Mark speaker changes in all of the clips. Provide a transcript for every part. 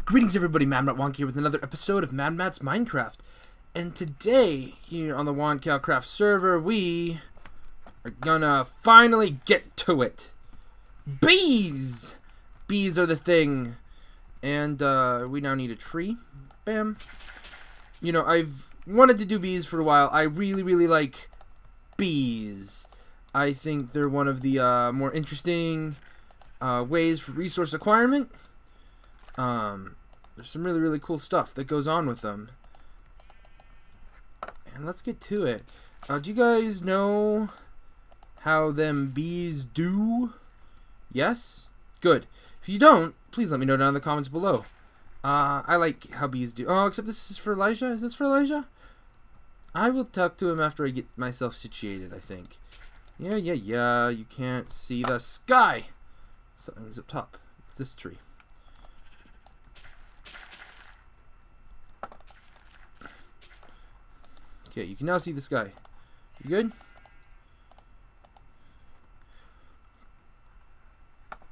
Speaker 1: Greetings everybody, MadMat here with another episode of MadMat's Minecraft. And today, here on the WandCowCraft server, we are gonna finally get to it. Bees! Bees are the thing. And we now need a tree. Bam. You know, I've wanted to do bees for a while. I really like bees. I think they're one of the more interesting ways for resource acquirement. There's some really cool stuff that goes on with them. And let's get to it. Do you guys know how them bees do? Yes? Good. If you don't, please let me know down in the comments below. I like how bees do. Oh, except this is for Elijah. Is this for Elijah? I will talk to him after I get myself situated, I think. Yeah. You can't see the sky. Something's up top. It's this tree. Okay, you can now see the sky. You good?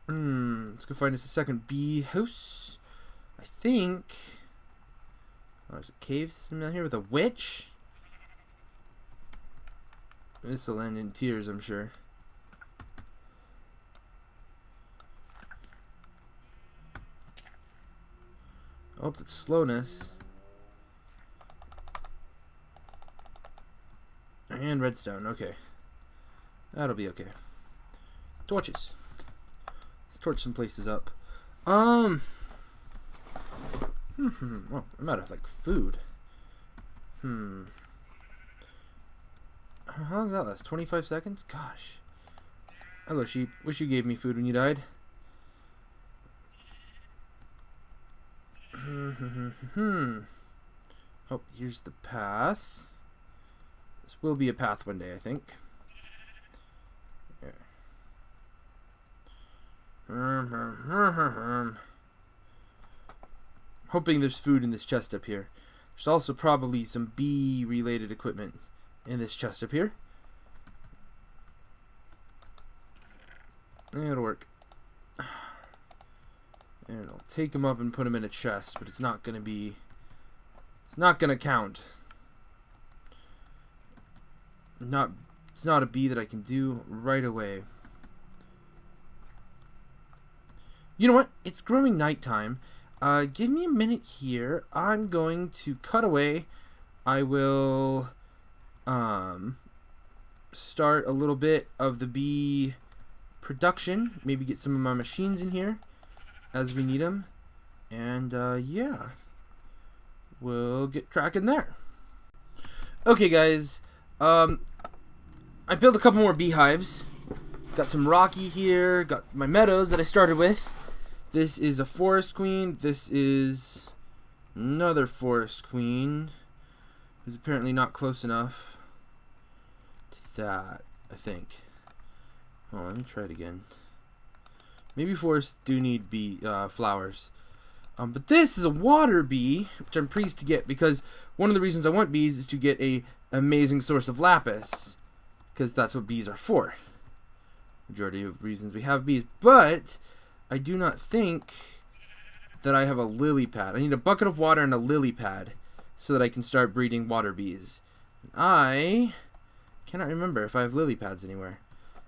Speaker 1: Let's go find us a second bee house. I think. Oh, there's a cave system down here with a witch. This will end in tears, I'm sure. Oh, that's slowness. And redstone, okay. That'll be okay. Torches. Let's torch some places up. Oh, I'm out of, like, food. How long does that last? 25 seconds? Gosh. Hello, sheep. Wish you gave me food when you died. Oh, here's the path. This will be a path one day, I think. Hoping there's food in this chest up here. There's also probably some bee-related equipment in this chest up here. It'll work. And I'll take them up and put them in a chest, but it's not gonna be... It's not gonna count. It's not a bee that I can do right away. You know what? It's growing nighttime. Give me a minute here. I'm going to cut away. I will start a little bit of the bee production. Maybe get some of my machines in here as we need them. And yeah, we'll get cracking there. Okay, guys. I built a couple more beehives. Got some rocky here. Got my meadows that I started with. This is a forest queen. This is another forest queen, who's apparently not close enough to that, I think. Oh, let me try it again. Maybe forests do need bee flowers. But this is a water bee, which I'm pleased to get, because one of the reasons I want bees is to get a amazing source of lapis, because that's what bees are for. Majority of reasons we have bees, but I do not think that I have a lily pad. I need a bucket of water and a lily pad so that I can start breeding water bees. I cannot remember if I have lily pads anywhere.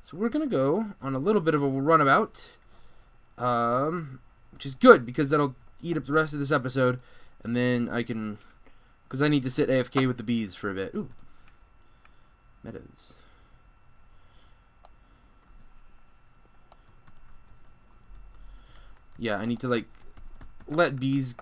Speaker 1: So we're gonna go on a little bit of a runabout, which is good because that'll eat up the rest of this episode, and then I can, because I need to sit AFK with the bees for a bit. Ooh, meadows. Yeah, I need to, like, let bees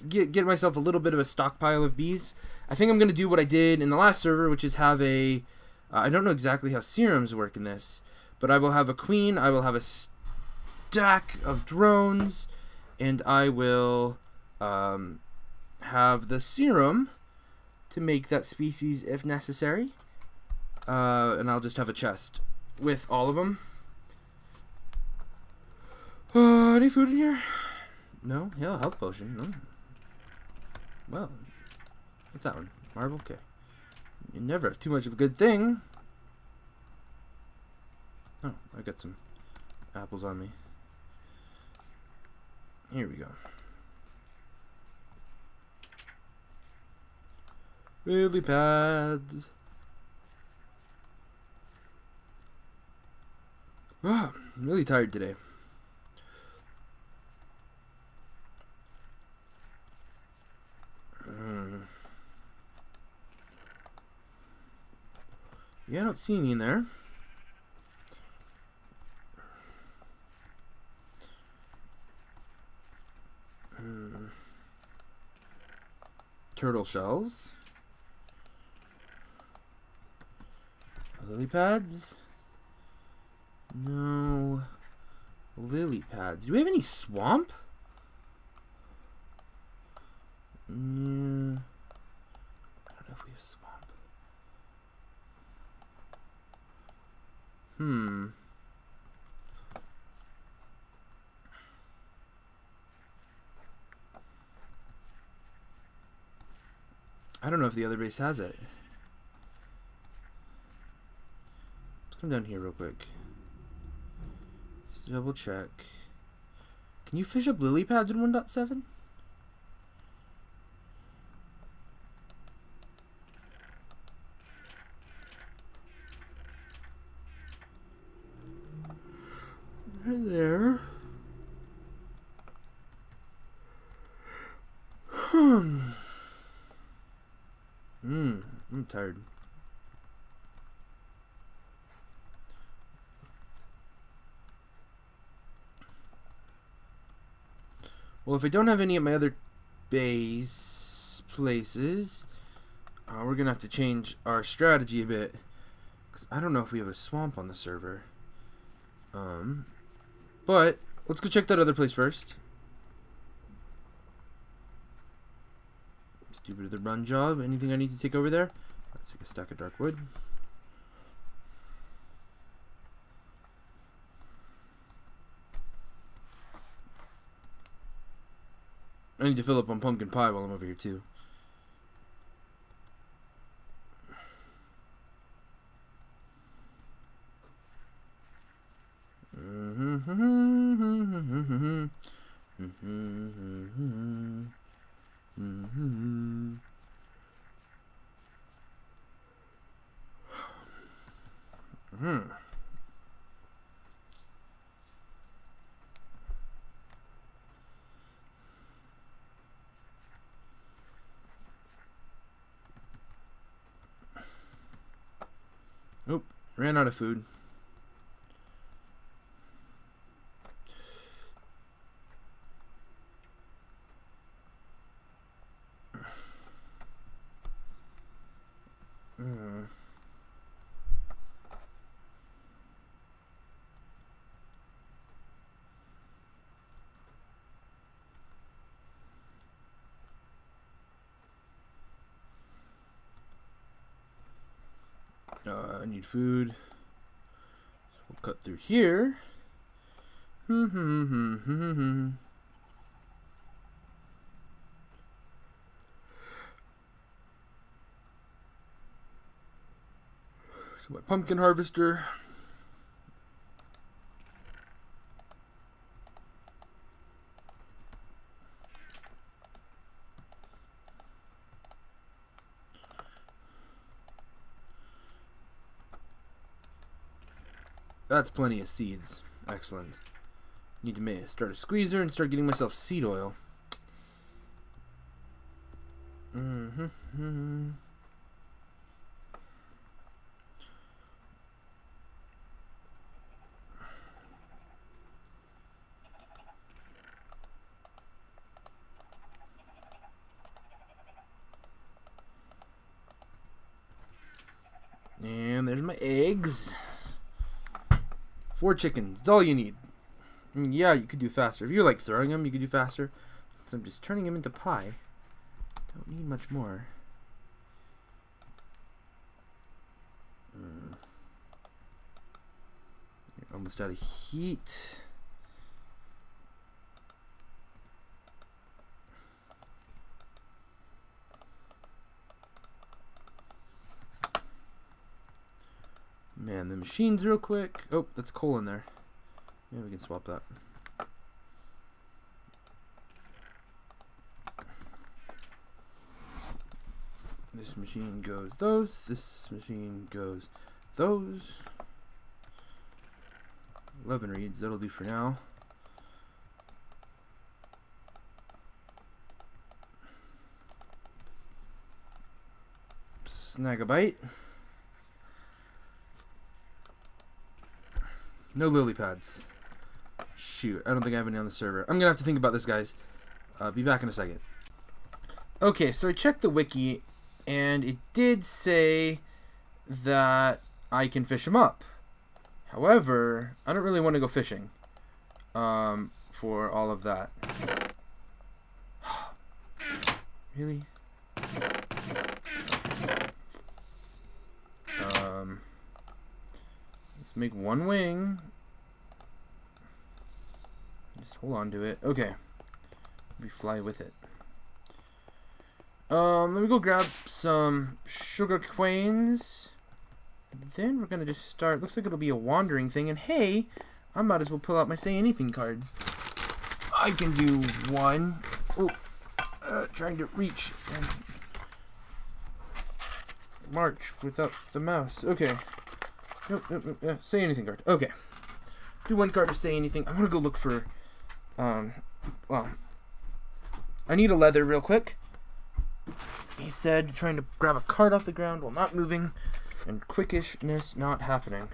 Speaker 1: get myself a little bit of a stockpile of bees. I think I'm going to do what I did in the last server, which is have a... I don't know exactly how serums work in this, but I will have a queen, I will have a stack of drones, and I will have the serum to make that species if necessary. And I'll just have a chest with all of them. Any food in here? No? Yeah, health potion. No. Well, what's that one? Marble? Okay. You never have too much of a good thing. Oh, I got some apples on me. Here we go. Lily pads. Ah, I'm really tired today. Yeah, I don't see any in there. Turtle shells. Lily pads. No. Lily pads. Do we have any swamp? Yeah. I don't know if we have swamp. I don't know if the other base has it. Let's come down here real quick. Let's double check. Can you fish up lily pads in 1.7? Right there. I'm tired. Well, if I don't have any at my other base places, we're gonna have to change our strategy a bit, because I don't know if we have a swamp on the server. But let's go check that other place first. Stupid of the run job. Anything I need to take over there? Let's take a stack of dark wood. I need to fill up on pumpkin pie while I'm over here too. Nope, ran out of food. I need food. So we'll cut through here. So my pumpkin harvester. That's plenty of seeds. Excellent. Need to start a squeezer and start getting myself seed oil. And there's my eggs. 4 chickens. That's all you need. I mean, yeah, you could do faster. If you like throwing them, you could do faster. So I'm just turning them into pie. Don't need much more. Almost out of heat. Man, the machines real quick. Oh, that's coal in there. Yeah, we can swap that. This machine goes those. This machine goes those. 11 reeds, that'll do for now. Snag a bite. No lily pads. Shoot, I don't think I have any on the server. I'm gonna have to think about this, guys. Be back in a second. Okay, so I checked the wiki, and it did say that I can fish them up. However, I don't really want to go fishing for all of that. Really? Let's make one wing. Just hold on to it. Okay. We fly with it. Let me go grab some sugar quains. Then we're gonna just start. Looks like it'll be a wandering thing. And hey, I might as well pull out my Say Anything cards. I can do one. Oh, trying to reach and march without the mouse. Okay. Nope. Yeah, Say Anything card. Okay. Do one card to Say Anything. I'm gonna go look for. Well, I need a leather real quick. He said, trying to grab a card off the ground while not moving, and quickishness not happening.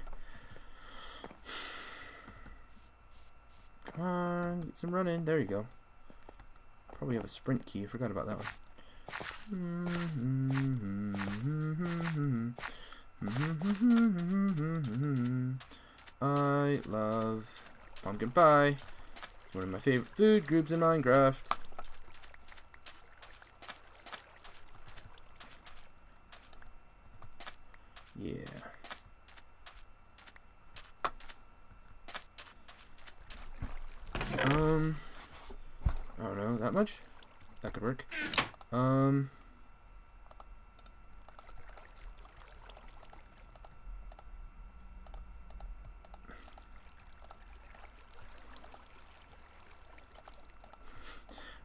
Speaker 1: Come on, get some running. There you go. Probably have a sprint key. Forgot about that one. I love pumpkin pie. It's one of my favorite food groups in Minecraft. Yeah. I don't know, that much? That could work. Oh,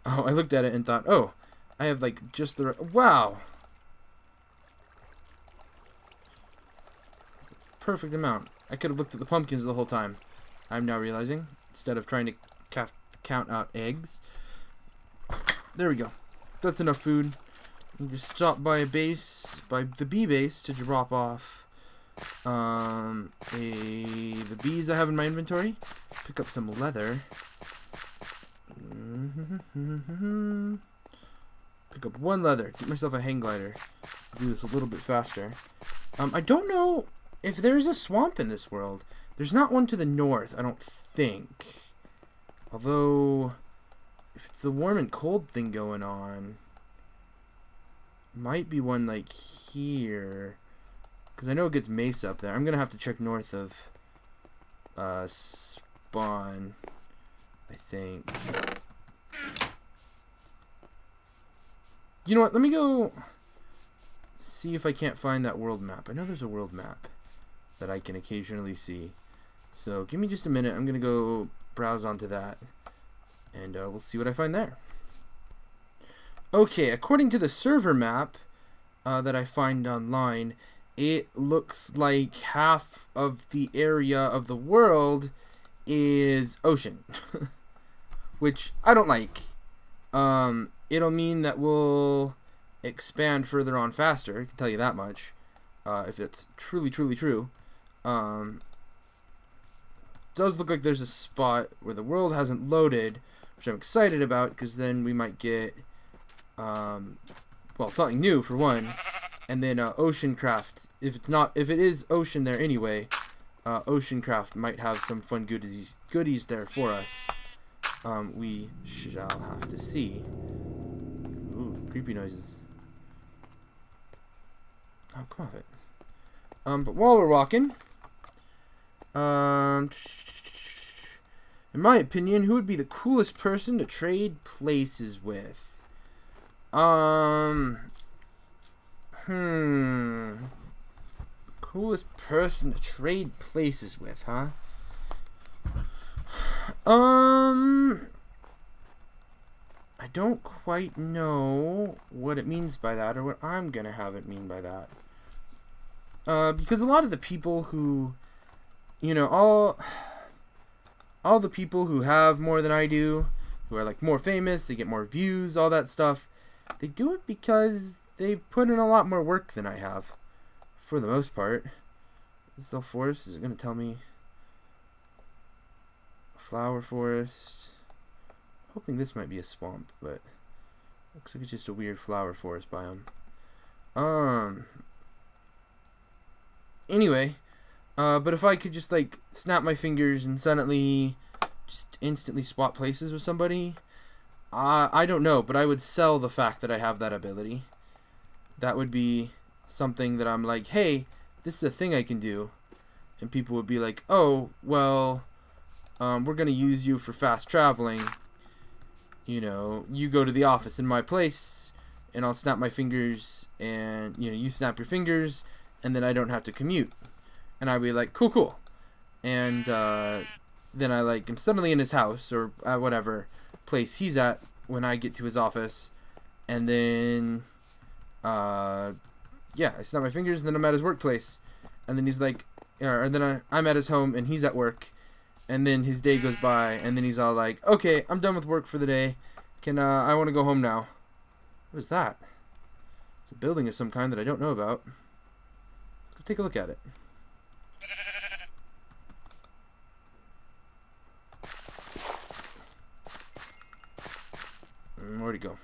Speaker 1: I looked at it and thought, oh, I have like just the wow. Perfect amount. I could have looked at the pumpkins the whole time. I'm now realizing, instead of trying to count out eggs. There we go. That's enough food. You just stop by a base, by the bee base, to drop off the bees I have in my inventory. Pick up some leather. Pick up one leather. Get myself a hang glider. Do this a little bit faster. I don't know if there's a swamp in this world. There's not one to the north, I don't think. Although, if it's the warm and cold thing going on, might be one like here. Because I know it gets mace up there. I'm going to have to check north of spawn, I think. You know what? Let me go see if I can't find that world map. I know there's a world map that I can occasionally see. So give me just a minute. I'm going to go browse onto that. And we'll see what I find there. Okay, according to the server map that I find online, it looks like half of the area of the world is ocean. Which I don't like. It'll mean that we'll expand further on faster, I can tell you that much. If it's truly true. Does look like there's a spot where the world hasn't loaded, which I'm excited about, because then we might get well, something new for one, and then WandCowCraft. If it is ocean there anyway, WandCowCraft might have some fun goodies there for us. We shall have to see. Ooh, creepy noises. Oh, come off it. But while we're walking, in my opinion, who would be the coolest person to trade places with? Coolest person to trade places with, huh? I I don't quite know what it means by that, or what I'm gonna have it mean by that. Because a lot of the people who, you know, all the people who have more than I do, who are like more famous, they get more views, all that stuff, they do it because they put in a lot more work than I have, for the most part. This is a forest. Is it gonna tell me? Flower forest. Hoping this might be a swamp, but looks like it's just a weird flower forest biome. Anyway, but if I could just like snap my fingers and suddenly just instantly swap places with somebody, I don't know, but I would sell the fact that I have that ability. That would be something that I'm like, hey, this is a thing I can do, and people would be like, oh, well, we're gonna use you for fast traveling. You know, you go to the office in my place, and I'll snap my fingers, and, you know, you snap your fingers, and then I don't have to commute. And I'd be like, cool, cool. And then I, like, am suddenly in his house, or whatever place he's at when I get to his office. And then, yeah, I snap my fingers, and then I'm at his workplace. And then he's like, or then I'm at his home, and he's at work. And then his day goes by, and then he's all like, okay, I'm done with work for the day. I want to go home now. What is that? It's a building of some kind that I don't know about. Let's go take a look at it. Where'd he go?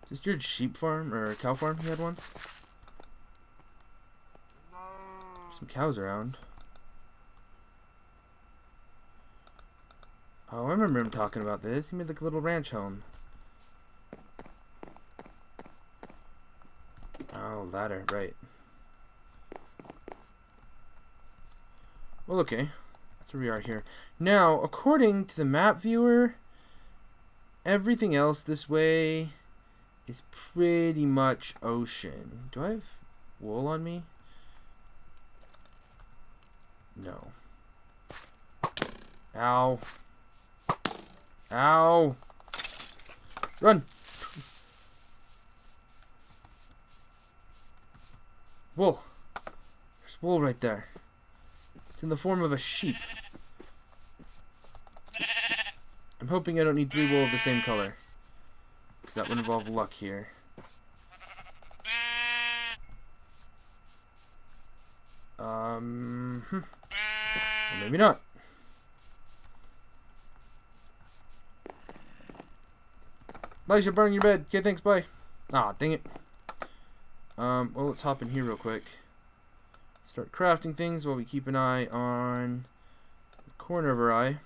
Speaker 1: Is this your sheep farm, or a cow farm he had once? Some cows around. Oh, I remember him talking about this. He made like a little ranch home. Oh, ladder, right. Well, okay. That's where we are here. Now, according to the map viewer, everything else this way is pretty much ocean. Do I have wool on me? No. Ow. Ow. Run. Wool. There's wool right there. It's in the form of a sheep. I'm hoping I don't need 3 wool of the same color, because that would involve luck here. Well, maybe not. Elijah, burn your bed. Okay, thanks, bye. Ah, dang it. Well, let's hop in here real quick. Start crafting things while we keep an eye on the corner of our eye.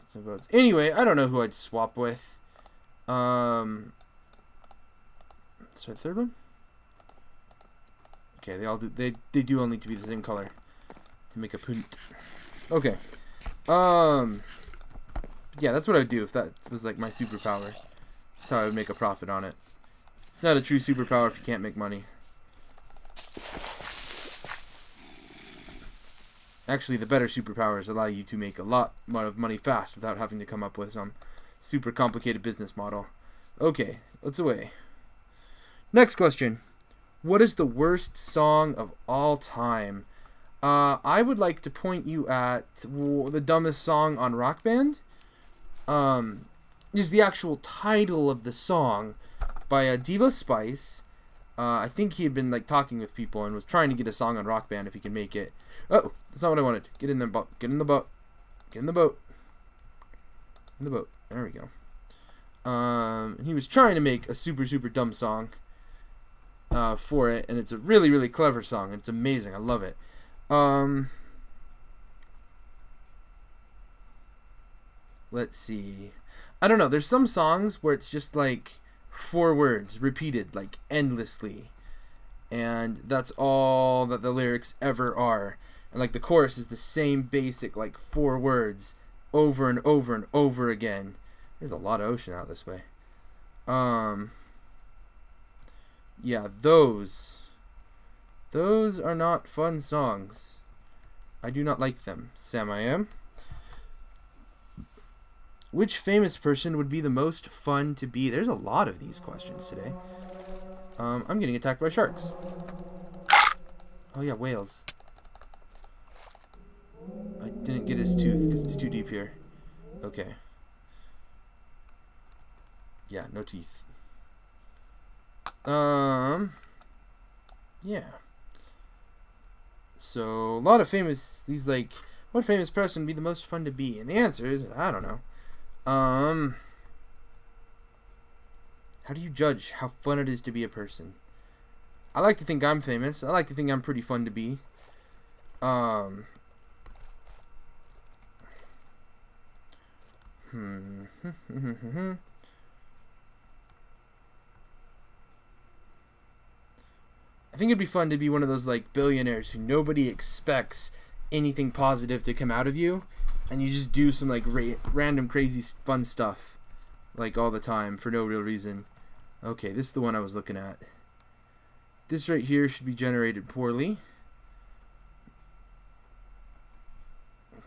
Speaker 1: Some votes. Anyway, I don't know who I'd swap with. Let's try the third one. Okay, they all do. They do all need to be the same color to make a punt. Okay. Yeah, that's what I would do if that was like my superpower. That's how I would make a profit on it. It's not a true superpower if you can't make money. Actually, the better superpowers allow you to make a lot of money fast without having to come up with some super complicated business model. Okay, let's away. Next question. What is the worst song of all time? I would like to point you at the dumbest song on Rock Band. Is the actual title of the song by Devo Spice. I think he had been like talking with people and was trying to get a song on Rock Band if he can make it. Oh, that's not what I wanted. Get in the boat. Get in the boat. Get in the boat. In the boat. There we go. He was trying to make a super dumb song for it, and it's a really clever song. It's amazing. I love it. Let's see. I don't know. There's some songs where it's just like 4 words repeated like endlessly, and that's all that the lyrics ever are. And like the chorus is the same basic like 4 words over and over and over again. There's a lot of ocean out this way. Yeah, those are not fun songs. I do not like them. Sam, I am. Which famous person would be the most fun to be? There's a lot of these questions today. I'm getting attacked by sharks. Oh yeah, whales. I didn't get his tooth because it's too deep here. Okay. Yeah, no teeth. Yeah. So, a lot of famous, these like, what famous person would be the most fun to be? And the answer is, I don't know. How do you judge how fun it is to be a person? I like to think I'm famous. I like to think I'm pretty fun to be. I think it'd be fun to be one of those like billionaires who nobody expects anything positive to come out of you, and you just do some like random crazy fun stuff like all the time for no real reason. Okay, this is the one I was looking at. This right here should be generated poorly.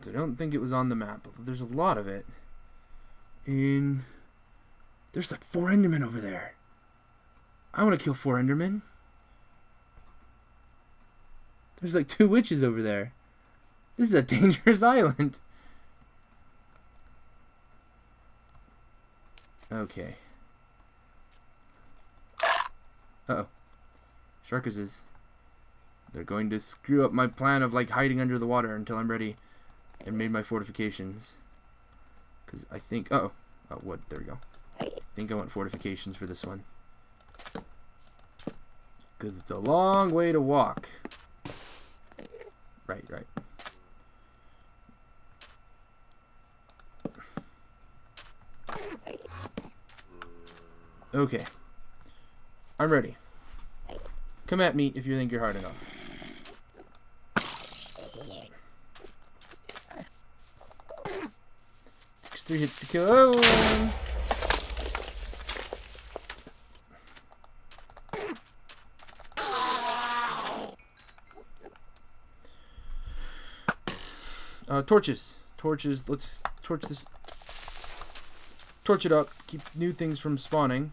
Speaker 1: So I don't think it was on the map, but there's a lot of it. There's like 4 Endermen over there. I want to kill 4 Endermen. There's like 2 witches over there. This is a dangerous island. Okay. Uh-oh. Sharkuses. They're going to screw up my plan of like hiding under the water until I'm ready and made my fortifications. Because I think... Uh-oh. Oh, wood. There we go. I think I want fortifications for this one. Because it's a long way to walk. Right. Okay. I'm ready. Come at me if you think you're hard enough. 3 hits to kill. Oh! Torches. Let's torch this. Torch it up. Keep new things from spawning.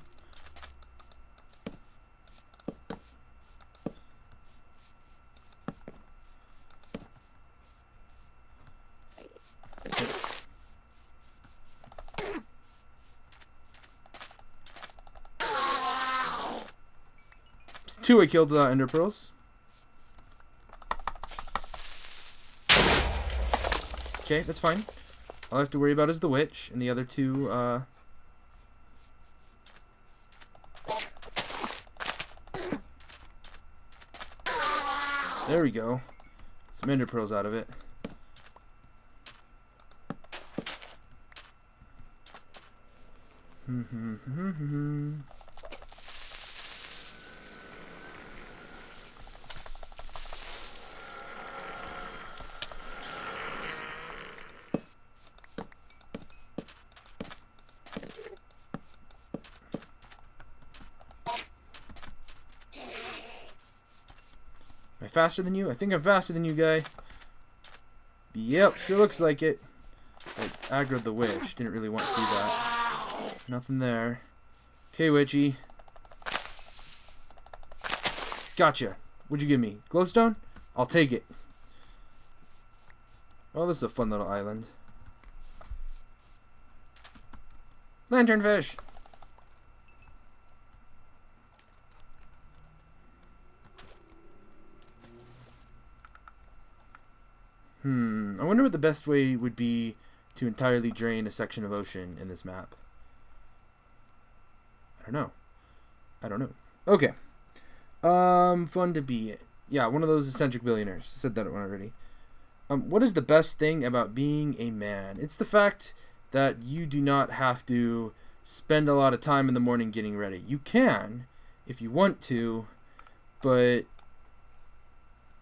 Speaker 1: Two I killed without ender pearls. Okay, that's fine. All I have to worry about is the witch, and the other 2, There we go. Some ender pearls out of it. Am I faster than you? I think I'm faster than you, guy. Yep, sure looks like it. I aggroed the witch. Didn't really want to do that. Nothing there. Okay, witchy. Gotcha. What'd you give me? Glowstone? I'll take it. Oh, this is a fun little island. Lanternfish! I wonder what the best way would be to entirely drain a section of ocean in this map. I don't know. Okay. Fun to be. Yeah, one of those eccentric billionaires. I said that one already. What is the best thing about being a man? It's the fact that you do not have to spend a lot of time in the morning getting ready. You can, if you want to, but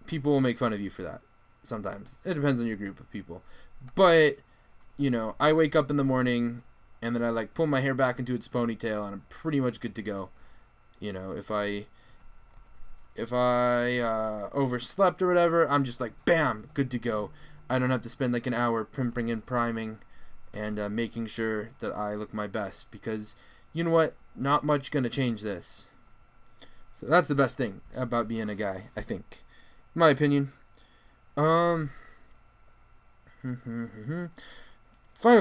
Speaker 1: people will make fun of you for that. Sometimes. It depends on your group of people. But, you know, I wake up in the morning and then I like pull my hair back into its ponytail and I'm pretty much good to go. You know, if I overslept or whatever, I'm just like, bam, good to go. I don't have to spend like an hour primping and priming and making sure that I look my best, because you know what, not much gonna change this. So that's the best thing about being a guy, I think, in my opinion. Final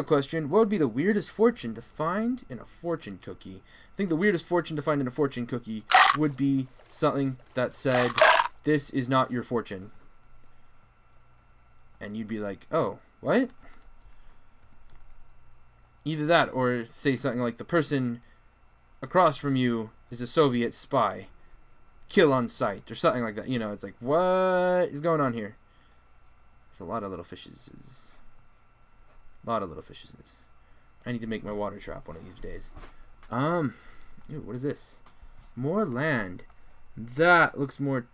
Speaker 1: question: what would be the weirdest fortune to find in a fortune cookie? I think the weirdest fortune to find in a fortune cookie would be something that said, "This is not your fortune," and you'd be like, "Oh, what?" Either that, or say something like, "The person across from you is a Soviet spy. Kill on sight," or something like that. You know, it's like, what is going on here? There's a lot of little fishes. A lot of little fishes. I need to make my water trap one of these days. Ew, what is this? More land. That looks more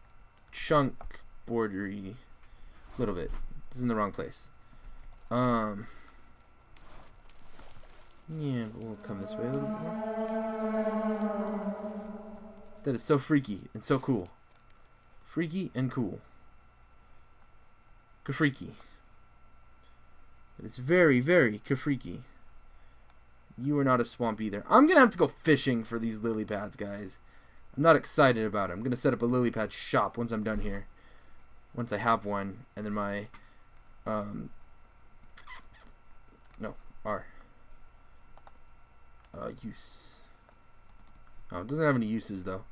Speaker 1: chunk bordery. A little bit. This is in the wrong place. Yeah, but we'll come this way a little bit more. That is so freaky and so cool. Freaky and cool. Ka-freaky. That is very, very ka-freaky. You are not a swamp either. I'm going to have to go fishing for these lily pads, guys. I'm not excited about it. I'm going to set up a lily pad shop once I'm done here. Once I have one. And then my... use. Oh, it doesn't have any uses, though.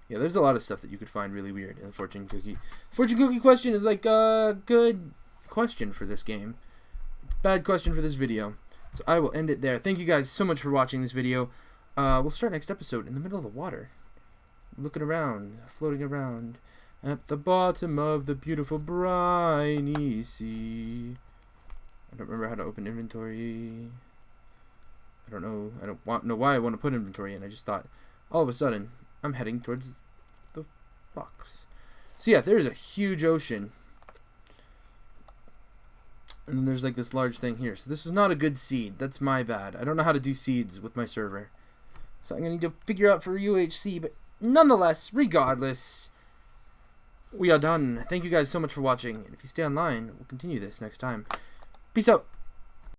Speaker 1: Yeah, there's a lot of stuff that you could find really weird in the fortune cookie. Fortune cookie question is like a good question for this game. Bad question for this video. So I will end it there. Thank you guys so much for watching this video. We'll start next episode in the middle of the water. Looking around, floating around at the bottom of the beautiful briny sea. I don't remember how to open inventory. I don't know. I don't know why I want to put inventory in. I just thought, all of a sudden, I'm heading towards the rocks. So yeah, there's a huge ocean. And then there's like this large thing here. So this was not a good seed. That's my bad. I don't know how to do seeds with my server. So I'm going to need to figure out for UHC. But nonetheless, regardless, we are done. Thank you guys so much for watching. And if you stay online, we'll continue this next time. Peace out.